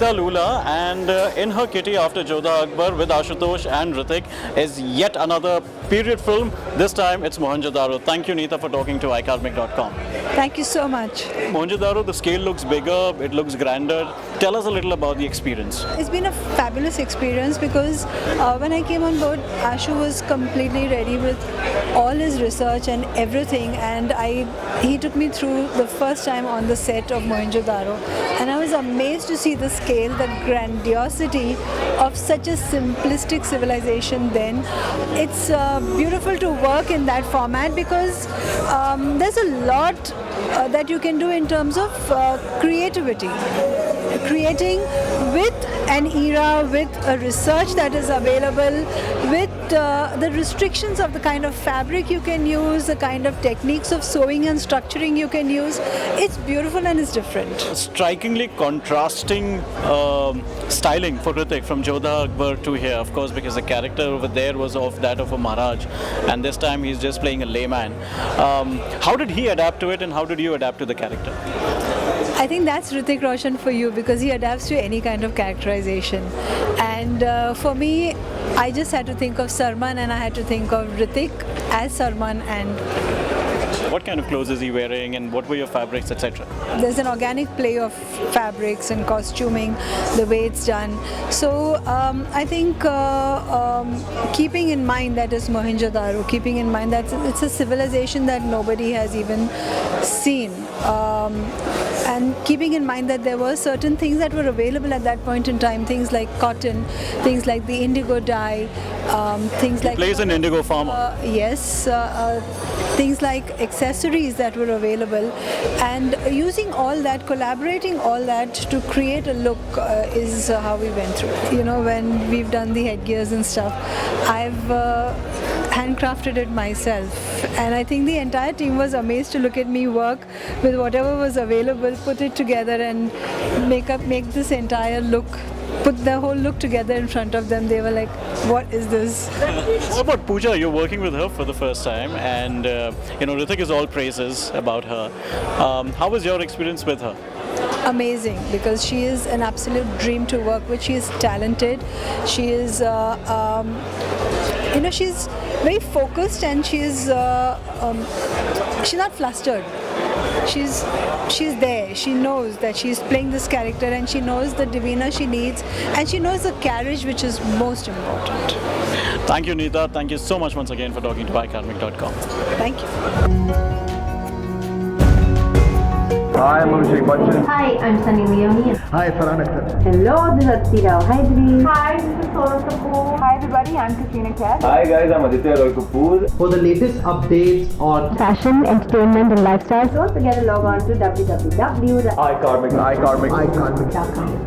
Nida Lula, and in her kitty after Jodha Akbar with Ashutosh and Hrithik is yet another period film. This time it's Mohenjo-daro. Thank you, Neeta, for talking to iCarmic.com. Thank you so much. Mohenjo-daro, the scale looks bigger, it looks grander. Tell us a little about the experience. It's been a fabulous experience because when I came on board, Ashu was completely ready with all his research and everything, and he took me through the first time on the set of Mohenjo-daro, and I was amazed to see the scale, the grandiosity of such a simplistic civilization then. It's beautiful to work in that format because there's a lot that you can do in terms of creativity. Creating with an era, with a research that is available, with the restrictions of the kind of fabric you can use, the kind of techniques of sewing and structuring you can use. It's beautiful and it's different. Strikingly contrasting styling for Hrithik from Jodha Akbar to here, of course, because the character over there was of that of a Maharaj, and this time he's just playing a layman. How did he adapt to it, and how did you adapt to the character? I think that's Hrithik Roshan for you because he adapts to any kind of characterization. And for me, I just had to think of Sarman and I had to think of Hrithik as Sarman. And what kind of clothes is he wearing, and what were your fabrics, etc.? There's an organic play of fabrics and costuming, the way it's done. So I think keeping in mind that it's Mohenjo-daro, keeping in mind that it's a civilization that nobody has even seen. And keeping in mind that there were certain things that were available at that point in time, things like cotton, things like the indigo dye, things like... He plays an indigo farmer. Yes, things like accessories that were available, and using all that, collaborating all that to create a look is how we went through. You know, when we've done the headgears and stuff, I've handcrafted it myself, and I think the entire team was amazed to look at me work with whatever was available, put it together and make this entire look, put the whole look together in front of them. They were like, what is this? What about Pooja? You're working with her for the first time, and Hrithik is all praises about her. How was your experience with her? Amazing, because she is an absolute dream to work with. She is talented. She is, she's very focused, and she's not flustered. She's there. She knows that she's playing this character, and she knows the Divina she needs, and she knows the carriage, which is most important. Thank you, Neeta. Thank you so much once again for talking to iCarmic.com. Thank you. Hi, I'm Abhishek Bachchan. Hi, I'm Sunny Leone. Hi, Farhan Akhtar. Hello, this is Aditi Rao. Hi, Dri. Hi, this is Sonal Kapoor. Hi, everybody. I'm Katrina Kaif. Hi guys, I'm Aditya Roy Kapoor. For the latest updates on Fashion, entertainment, and lifestyle. Don't forget to log on to www.icarmic.com. iCarmic.